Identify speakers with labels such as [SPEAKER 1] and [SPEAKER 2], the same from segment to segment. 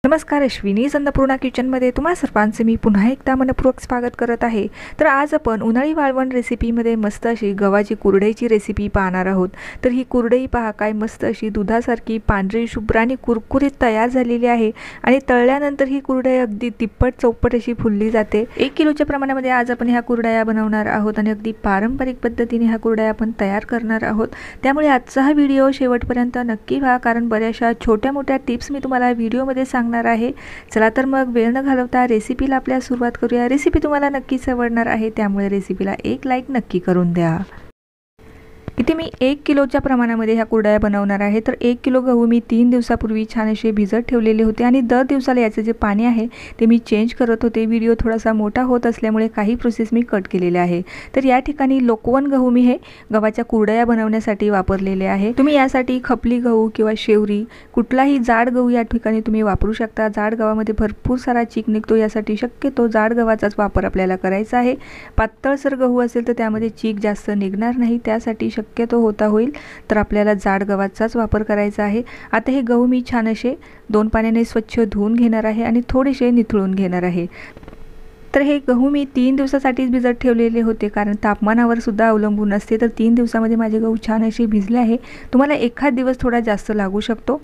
[SPEAKER 1] नमस्कार, अश्विनी अन्नपूर्णा किचनमध्ये तुम्हा सर्वांचे मी पुन्हा एकदा मनपूर्वक स्वागत करत आहे। तर आज आपण उन्हाळी वाळवण रेसिपीमध्ये मस्त अशी गव्हाची कुरडईची रेसिपी पाहणार आहोत। तर ही कुरडई पहा, काय मस्त अशी दुधासारखी पांढरी शुभ्र आणि कुरकुरीत तयार झालेली आहे आणि तळल्यानंतर ही कुरडई अगदी तिप्पट चौपट अशी फुलली जाते। 1 किलोच्या प्रमाणामध्ये आज आपण ह्या कुरडया बनवणार आहोत आणि अगदी पारंपरिक पद्धतीने ह्या कुरडया आपण तयार करणार आहोत। त्यामुळे आजचा हा व्हिडिओ शेवटपर्यंत नक्की पहा, कारण बऱ्याचशा छोट्या मोठ्या टिप्स मी तुम्हाला व्हिडिओमध्ये सांगणार आहे। चला तर मग वेळ न घालवता रेसिपीला आपल्या सुरुवात करूया। रेसिपी तुम्हाला नक्कीच आवडणार आहे, त्यामुळे रेसिपीला एक लाईक नक्की करून द्या। इथे मी 1 किलोच्या प्रमाणामध्ये ह्या कुरडया बनवणार आहे। तर 1 किलो गहू मी 3 दिवसापूर्वी छान असे भिजत ठेवलेले होते आणि दर दिवसाला याचे जे पाणी आहे ते मी चेंज करत होते। व्हिडिओ थोडासा मोठा होत असल्यामुळे काही प्रोसेस मी कट केलेले आहे। तर या ठिकाणी लोकवन गहू मी हे गव्हाच्या कुरडया बनवण्यासाठी वापरलेले आहे। तुम्ही यासाठी खपली गहू किंवा शेवरी कुठलाही जाड गहू या ठिकाणी तुम्ही वापरू शकता। जाड गव्हामध्ये भरपूर सारा चीक निघतो, यासाठी शक्यतो जाड गव्हाचाच वापर आपल्याला करायचा आहे। पातळसर गहू असेल तर त्यामध्ये चीक जास्त निघणार नाही, त्यासाठी शक्यतो होता होईल तर आपल्याला जाड गव्हाचाच वापर करायचा आहे। आता हे गहू मी छान असे 2 पाण्याने स्वच्छ धुवून घेणार आहे आणि थोडेसे निथळून घेणार आहे। तर हे गहू मी 3 दिवसासाठीच भिजत ठेवलेले होते, कारण तापमानावर सुद्धा अवलंबून असते। तर 3 दिवसामध्ये माझे गहू छान असे भिजले आहे। तुम्हाला एखाद दिवस थोडा जास्त लागू शकतो।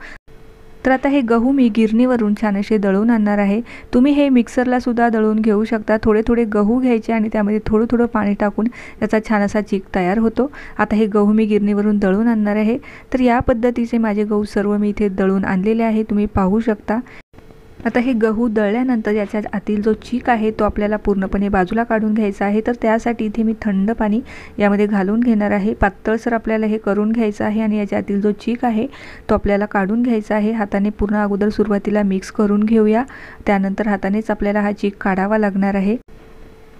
[SPEAKER 1] तर आता हे गहू मी गिरणीवरून छान असे दळून आणणार आहे। तुम्ही हे मिक्सरला सुद्धा दळून घेऊ शकता। थोडे थोडे गहू घ्यायचे आणि त्यामध्ये थोडं थोडं पाणी टाकून त्याचा छान असा चीक तयार होतो। आता हे गहू मी गिरणीवरून दळून आणणार आहे। तर या पद्धतीचे माझे गहू सर्व मी इथे दळून आणलेले आहे, तुम्ही पाहू शकता। आता हे गहू दळल्यानंतर याच्या आतील जो चीक आहे तो आपल्याला पूर्णपणे बाजूला काढून घ्यायचा आहे। तर त्यासाठी इथे मी थंड पाणी यामध्ये घालून घेणार आहे। पातळसर आपल्याला हे करून घ्यायचं आहे आणि याच्या आतील जो चीक आहे तो आपल्याला काढून घ्यायचा आहे। हाताने पूर्ण अगोदर सुरुवातीला मिक्स करून घेऊया, त्यानंतर हातानेच आपल्याला हा चीक काढावा लागणार आहे।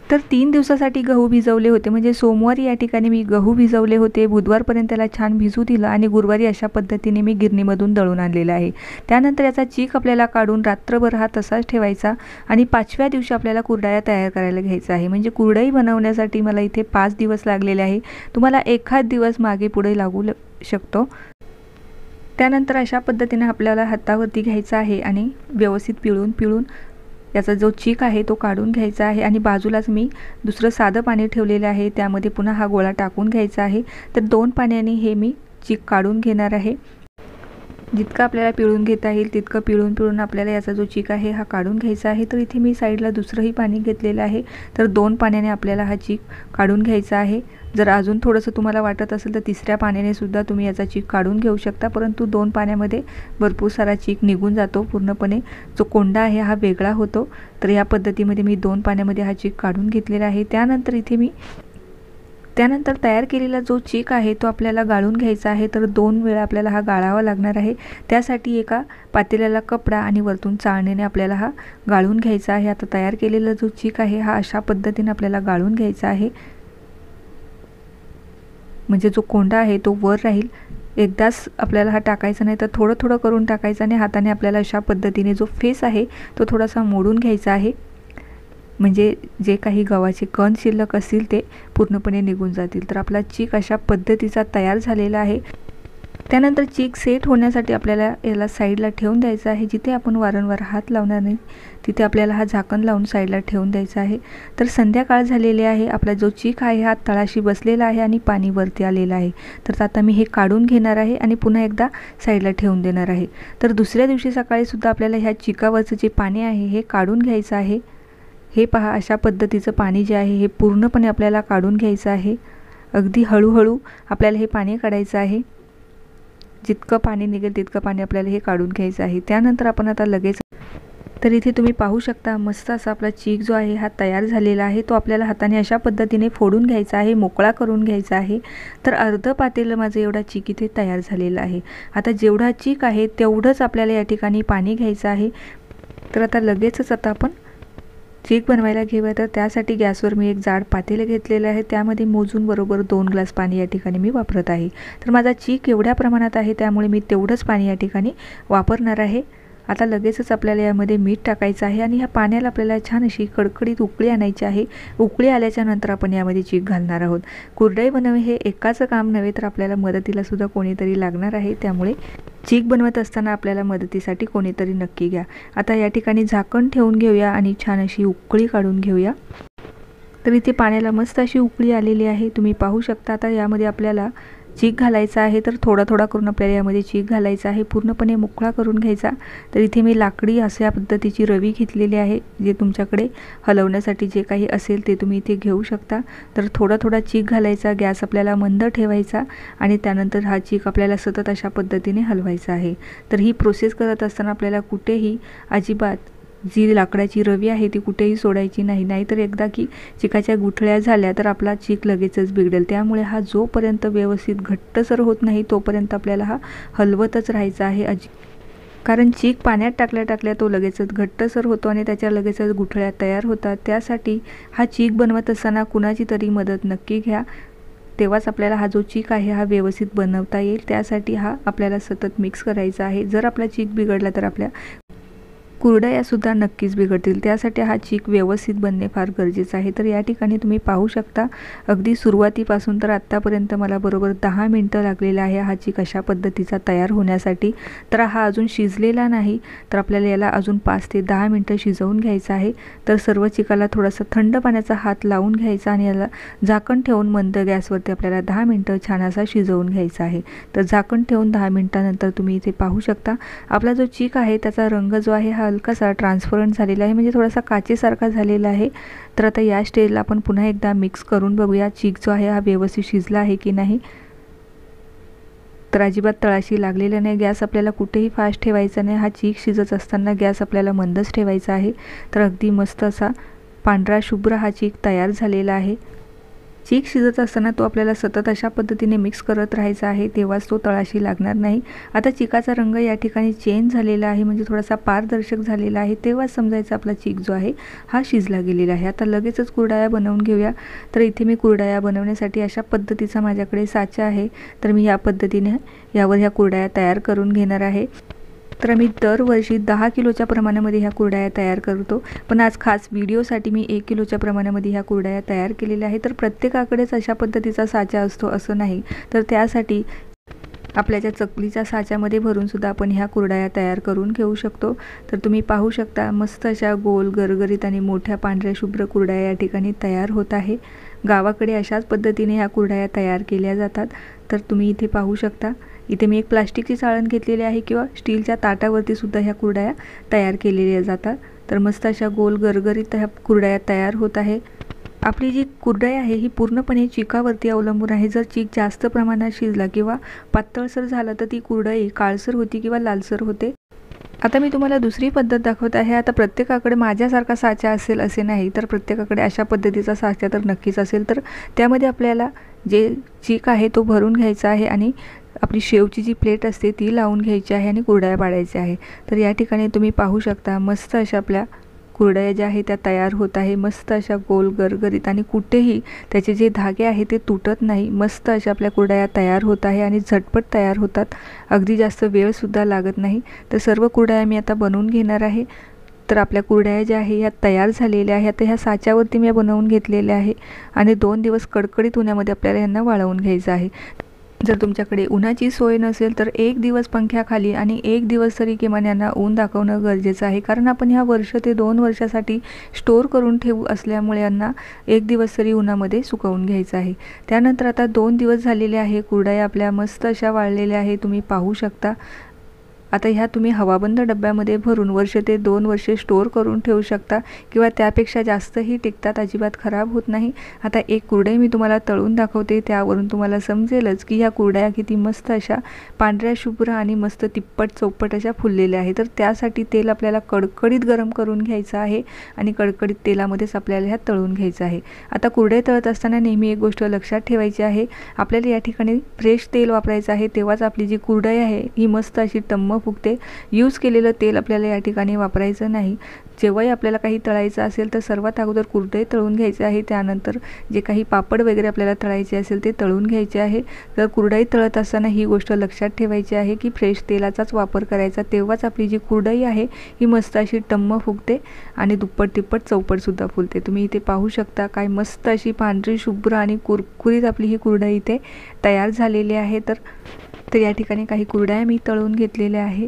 [SPEAKER 1] तर 3 दिवसासाठी गहू भिजवले होते, म्हणजे सोमवारी या ठिकाणी मी गहू भिजवले होते, बुधवारपर्यंत त्याला छान भिजू दिलं आणि गुरुवारी अशा पद्धतीने मी गिरणीमधून दळून आणलेला आहे। त्यानंतर याचा चीक आपल्याला काढून रात्रभर हा तसाच ठेवायचा आणि 5व्या दिवशी आपल्याला कुरडया तयार करायला घ्यायचा आहे। म्हणजे कुरडई बनवण्यासाठी मला इथे 5 दिवस लागलेले आहे, तुम्हाला एखाद दिवस मागे पुढे लागू शकतो। त्यानंतर अशा पद्धतीने आपल्याला हातावरती घ्यायचा आहे आणि व्यवस्थित पिळून याचा जो चीक आहे तो काढून घ्यायचा आहे। आणि बाजूलाच मी दुसरं साधं पाणी ठेवलेलं आहे, त्यामध्ये पुन्हा हा गोळा टाकून घ्यायचा आहे। तर 2 पाण्याने हे मी चीक काढून घेणार आहे। जितकं आपल्याला पिळून घेता येईल तितकं पिळून आपल्याला याचा जो चीक आहे हा काढून घ्यायचा आहे। तर इथे मी साईडला दुसरंही पाणी घेतलेलं आहे। तर 2 पाण्याने आपल्याला हा चीक काढून घ्यायचा आहे। जर अजून थोडंसं तुम्हाला वाटत असेल तर 3ऱ्या पाण्याने सुद्धा तुम्ही याचा चीक काढून घेऊ शकता, परंतु 2 पाण्यामध्ये भरपूर सारा चीक निघून जातो, पूर्णपणे जो कोंडा आहे हा वेगळा होतो। तर या पद्धतीमध्ये मी 2 पाण्यामध्ये हा चीक काढून घेतलेला आहे। त्यानंतर तयार केलेला जो चीक आहे तो आपल्याला गाळून घ्यायचा आहे। तर 2 वेळा आपल्याला हा गाळावा लागणार आहे। त्यासाठी एका पातेल्याला कपडा आणि वरतून चाळणीने आपल्याला हा गाळून घ्यायचा आहे। आता तयार केलेला जो चीक आहे हा अशा पद्धतीने आपल्याला गाळून घ्यायचा आहे, म्हणजे जो कोंडा आहे तो वर राहील। एकदाच आपल्याला हा टाकायचा नाही, तर थोडं थोडं करून टाकायचं आणि हाताने आपल्याला अशा पद्धतीने जो फेस आहे तो थोडासा मोडून घ्यायचा आहे, म्हणजे जे काही गव्हाचे कण शिल्लक असतील ते पूर्णपणे निघून जातील। तर आपला चीक अशा पद्धतीचा तयार झालेला आहे। त्यानंतर चीक सेट होण्यासाठी आपल्याला याला साईडला ठेवून द्यायचं आहे। जिथे आपण वारंवार हात लावणार नाही तिथे आपल्याला हा झाकण लावून साईडला ठेवून द्यायचा आहे। तर संध्याकाळ झालेली आहे, आपला जो चीक आहे हा तळाशी बसलेला आहे आणि पाणी वरती आलेलं आहे। तर आता मी हे काढून घेणार आहे आणि पुन्हा एकदा साईडला ठेवून देणार आहे। तर दुसऱ्या दिवशी सकाळी सुद्धा आपल्याला ह्या चिकावरचं जे पाणी आहे हे काढून घ्यायचं आहे। हे पहा, अशा पद्धतीचं पाणी जे आहे हे पूर्णपणे आपल्याला काढून घ्यायचं आहे। अगदी हळूहळू आपल्याला हे पाणी काढायचं आहे, जितकं पाणी निघेल तितकं पाणी आपल्याला हे काढून घ्यायचं आहे। त्यानंतर आपण आता लगेच, तर इथे तुम्ही पाहू शकता मस्त असा आपला चीक जो आहे हा तयार झालेला आहे। तो आपल्याला हाताने अशा पद्धतीने फोडून घ्यायचा आहे, मोकळा करून घ्यायचा आहे। तर अर्ध पातेलं माझं एवढा चीक इथे तयार झालेला आहे। आता जेवढा चीक आहे तेवढंच आपल्याला या ठिकाणी पाणी घ्यायचं आहे। तर आता लगेचच आपण चीक बनवायला घेऊया। तर त्यासाठी गॅसवर मी एक जाड पातेलं घेतलेलं आहे, त्यामध्ये मोजून बरोबर 2 ग्लास पाणी या ठिकाणी मी वापरत आहे। तर माझा चीक एवढ्या प्रमाणात आहे त्यामुळे मी तेवढंच पाणी या ठिकाणी वापरणार आहे। आता लगेचच आपल्याला यामध्ये मीठ टाकायचं आहे आणि ह्या पाण्याला आपल्याला छान अशी कडकडीत उकळी आणायची आहे। उकळी आल्याच्या नंतर आपण यामध्ये चीक घालणार आहोत। कुरडई बनवणे हे एकाचं काम नव्हे तर आपल्याला मदतीला सुद्धा कोणीतरी लागणार आहे, त्यामुळे चीक बनवत असताना आपल्याला मदतीसाठी कोणीतरी नक्की घ्या। आता या ठिकाणी झाकण ठेवून घेऊया आणि छान अशी उकळी काढून घेऊया। तर इथे पाण्याला मस्त अशी उकळी आलेली आहे, तुम्ही पाहू शकता। आता यामध्ये आपल्याला चीक घालायचा आहे, तर थोडा थोडा करून आपल्याला यामध्ये चीक घालायचा आहे, पूर्णपणे मोकळा करून घ्यायचा। तर इथे मी लाकडी अशा पद्धतीची रवी घेतलेली आहे, जे तुमच्याकडे हलवण्यासाठी जे काही असेल ते तुम्ही इथे घेऊ शकता। तर थोडा थोडा चीक घालायचा, गॅस आपल्याला मंद ठेवायचा आणि त्यानंतर हा चीक आपल्याला सतत अशा पद्धतीने हलवायचा आहे। तर ही प्रोसेस करत असताना आपल्याला कुठेही अजिबात जी लाकडाची रवी आहे ती कुठेही सोडायची नाही, नाहीतर एकदा की चिकाच्या गुठळ्या झाल्या तर आपला चीक लगेचच बिघडेल। त्यामुळे हा जोपर्यंत व्यवस्थित घट्टसर होत नाही तोपर्यंत आपल्याला हा हलवतच राहायचा आहे। कारण चीक पाण्यात टाकल्या टाकल्या तो लगेचच घट्टसर होतो आणि त्याच्या लगेचच गुठळ्या तयार होतात। त्यासाठी हा चीक बनवत असताना कुणाची तरी मदत नक्की घ्या, तेव्हाच आपल्याला हा जो चीक आहे हा व्यवस्थित बनवता येईल। त्यासाठी हा आपल्याला सतत मिक्स करायचा आहे। जर आपला चीक बिघडला तर आपल्या कुरडया सुद्धा नक्कीच बिघडतील, त्यासाठी हा चीक व्यवस्थित बनणे फार गरजेचं आहे। तर या ठिकाणी तुम्ही पाहू शकता, अगदी सुरुवातीपासून तर आत्तापर्यंत मला बरोबर 10 मिनिटं लागलेला आहे हा चीक अशा पद्धतीचा तयार होण्यासाठी। तर हा अजून शिजलेला नाही, तर आपल्याला याला अजून 5 ते 10 मिनिटं शिजवून घ्यायचं आहे। तर सर्व चिकाला थोडासा थंड पाण्याचा हात लावून घ्यायचा आणि याला झाकण ठेवून मंद गॅसवरती आपल्याला 10 मिनिटं छान असा शिजवून घ्यायचा आहे। तर झाकण ठेवून 10 मिनिटानंतर तुम्ही इथे पाहू शकता, आपला जो चीक आहे त्याचा रंग जो आहे हा हलकासा ट्रान्सपरंट झालेला आहे, म्हणजे थोडासा काचेसारखा झालेला आहे। तर आता या स्टेजला आपण पुन्हा एकदा मिक्स करून बघूया चीक जो आहे हा व्यवस्थित शिजला आहे की नाही। तर अजिबात तळाशी लागलेला नाही। गॅस आपल्याला कुठेही फास्ट ठेवायचा नाही, हा चीक शिजत असताना गॅस आपल्याला मंदच ठेवायचा आहे। तर अगदी मस्त असा पांढरा शुभ्र हा चीक तयार झालेला आहे। चीक शिजत असताना तो आपल्याला सतत अशा पद्धतीने मिक्स करत राहायचा आहे, तेव्हाच तो तळाशी लागणार नाही। आता चिकाचा रंग या ठिकाणी चेंज झालेला आहे, म्हणजे थोडासा पारदर्शक झालेला आहे, तेव्हाच समजायचं आपला चीक जो आहे हा शिजला गेलेला आहे। आता लगेचच कुरडया बनवून घेऊया। तर इथे मी कुरडया बनवण्यासाठी अशा पद्धतीचा माझ्याकडे साचा आहे, तर मी या पद्धतीने यावर ह्या कुरडया तयार करून घेणार आहे। तर मी दरवर्षी 10 किलोच्या प्रमाणामध्ये ह्या कुरडया तयार करतो, पण आज खास व्हिडिओसाठी मी 1 किलोच्या प्रमाणामध्ये ह्या कुरडया तयार केलेल्या आहेत। तर प्रत्येकाकडेच अशा पद्धतीचा साचा असतो असं नाही, तर त्यासाठी आपल्या ज्या चकलीच्या साच्यामध्ये भरून सुद्धा आपण ह्या कुरडया तयार करून घेऊ शकतो। तर तुम्ही पाहू शकता, मस्त अशा गोल गरगरीत आणि मोठ्या पांढऱ्या शुभ्र कुरडया या ठिकाणी तयार होत आहे। गावाकडे अशाच पद्धतीने ह्या कुरडया तयार केल्या जातात। तर तुम्ही इथे पाहू शकता, इथे मी एक प्लास्टिकची चाळण घेतलेली आहे किंवा स्टीलच्या ताटावरती सुद्धा ह्या कुरडया तयार केलेल्या जातात। तर मस्त अशा गोल गरगरीत ह्या कुरडया तयार होत आहे। आपली जी कुरडई आहे ही पूर्णपणे चिकावरती अवलंबून आहे। जर चीक जास्त प्रमाणात शिजला किंवा पातळसर झाला तर ती कुरडई काळसर होती किंवा लालसर होते। आता मी तुम्हाला दुसरी पद्धत दाखवत आहे। आता प्रत्येकाकडे माझ्यासारखा साचा असेल असे नाही, तर प्रत्येकाकडे अशा पद्धतीचा साचा तर नक्कीच असेल। तर त्यामध्ये आपल्याला जे चीक आहे तो भरून घ्यायचा आहे आणि आपली शेवची जी प्लेट असते ती लावून घ्यायची आहे आणि कुरडया पाडायच्या आहे। तर या ठिकाणी तुम्ही पाहू शकता, मस्त अशा आपल्या कुरडया ज्या आहेत त्या तयार होत आहे, मस्त अशा गोल गरगरीत, आणि कुठेही त्याचे जे धागे आहे ते तुटत नाही। मस्त अशा आपल्या कुरडया तयार होत आहे आणि झटपट तयार होतात, अगदी जास्त वेळसुद्धा लागत नाही। तर सर्व कुरडया मी आता बनवून घेणार आहे। तर आपल्या कुरडया ज्या आहे ह्या तयार झालेल्या आहे। आता ह्या साच्यावरती मी बनवून घेतलेल्या आहे आणि 2 दिवस कडकडीत उन्हामध्ये आपल्याला यांना वाळवून घ्यायचं आहे। जर तुमच्याकडे उन्हाची सोय नसेल तर 1 दिवस पंख्याखाली आणि 1 दिवस तरी किमान यांना ऊन दाखवणं गरजेचं आहे, कारण आपण ह्या वर्ष ते 2 वर्षासाठी स्टोर करून ठेवू असल्यामुळे यांना 1 दिवस तरी उन्हामध्ये सुकवून घ्यायचं आहे। त्यानंतर आता 2 दिवस झालेले आहे, कुरडया आपल्या मस्त अशा वाळलेल्या आहे, तुम्ही पाहू शकता। आता ह्या तुम्ही हवाबंद डब्यामध्ये भरून वर्ष ते 2 वर्षे स्टोर करून ठेवू शकता किंवा त्यापेक्षा जास्तही टिकतात, अजिबात खराब होत नाही। आता एक कुरडई मी तुम्हाला तळून दाखवते, त्यावरून तुम्हाला समजेलच की ह्या कुरडया किती मस्त अशा पांढऱ्या शुभ्र आणि मस्त तिप्पट चौपट अशा फुललेल्या आहे। तर त्यासाठी तेल आपल्याला कडकडीत गरम करून घ्यायचं आहे आणि कडकडीत तेलामध्येच आपल्याला ह्या तळून घ्यायचं आहे। आता कुरडई तळत असताना नेहमी एक गोष्ट लक्षात ठेवायची आहे, आपल्याला या ठिकाणी फ्रेश तेल वापरायचं आहे, तेव्हाच आपली जी कुरडई आहे ही मस्त अशी टम्म फुगते. यूज केलेलं तेल आपल्याला या ठिकाणी वापरायचं नाही. जेव्हाही आपल्याला काही तळायचं असेल तर सर्वात अगोदर कुरडई तळून घ्यायचे आहे. त्यानंतर जे काही पापड वगैरे आपल्याला तळायचे असेल ते तळून घ्यायचे आहे. तर कुरडई तळत असताना ही गोष्ट लक्षात ठेवायची आहे की फ्रेश तेलाचाच वापर करायचा. तेव्हाच आपली जी कुरडई आहे ही मस्त अशी टम्म फुगते आणि दुप्पट तिप्पट चौपटसुद्धा फुलते. तुम्ही इथे पाहू शकता काय मस्त अशी पांढरी शुभ्र आणि कुरकुरीत आपली ही कुरडई इथे तयार झालेली आहे. तर या ठिकाणी काही कुरडया मी तळून घेतलेल्या आहे.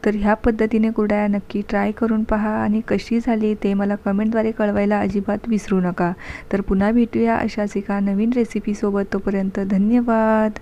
[SPEAKER 1] तर ह्या पद्धतीने कुरडया नक्की ट्राय करून पहा आणि कशी झाली ते मला कमेंटद्वारे कळवायला अजिबात विसरू नका. तर पुन्हा भेटूया अशाच एका नवीन रेसिपीसोबत. तोपर्यंत धन्यवाद.